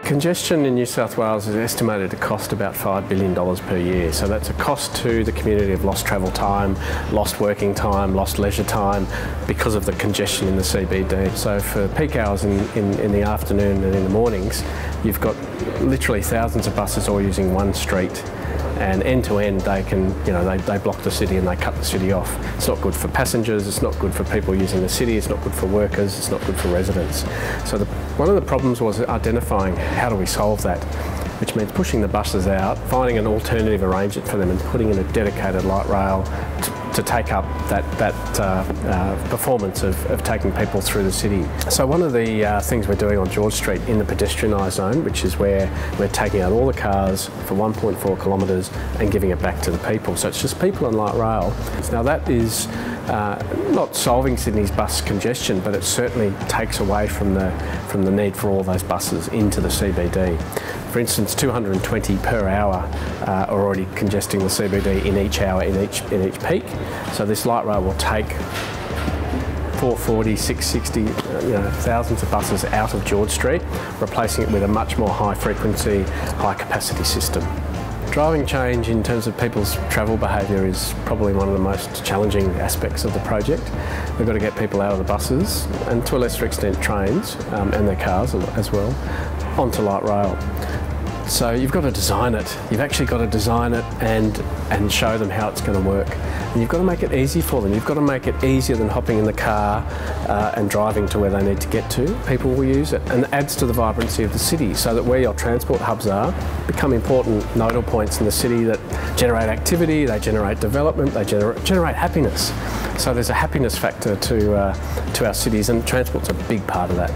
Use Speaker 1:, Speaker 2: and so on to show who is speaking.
Speaker 1: Congestion in New South Wales is estimated to cost about $5 billion per year. So that's a cost to the community of lost travel time, lost working time, lost leisure time because of the congestion in the CBD. So for peak hours in the afternoon and in the mornings, you've got literally thousands of buses all using one street. And end to end, they can, they block the city and they cut the city off. It's not good for passengers, it's not good for people using the city, it's not good for workers, it's not good for residents. So one of the problems was identifying how do we solve that, which means pushing the buses out, finding an alternative arrangement for them and putting in a dedicated light rail to take up that performance of taking people through the city. So one of the things we're doing on George Street in the pedestrianised zone, which is where we're taking out all the cars for 1.4 kilometres and giving it back to the people. So it's just people and light rail. Now that is not solving Sydney's bus congestion, but it certainly takes away from the need for all those buses into the CBD. For instance, 220 per hour are already congesting the CBD in each hour in each peak. So this light rail will take 440, 660, thousands of buses out of George Street, replacing it with a much more high frequency, high capacity system. Driving change in terms of people's travel behaviour is probably one of the most challenging aspects of the project. We've got to get people out of the buses and to a lesser extent trains and their cars as well onto light rail. So you've got to design it. You've actually got to design it and show them how it's going to work. And you've got to make it easy for them. You've got to make it easier than hopping in the car and driving to where they need to get to. People will use it, and it adds to the vibrancy of the city so that where your transport hubs are become important nodal points in the city that generate activity, they generate development, they generate happiness. So there's a happiness factor to our cities, and transport's a big part of that.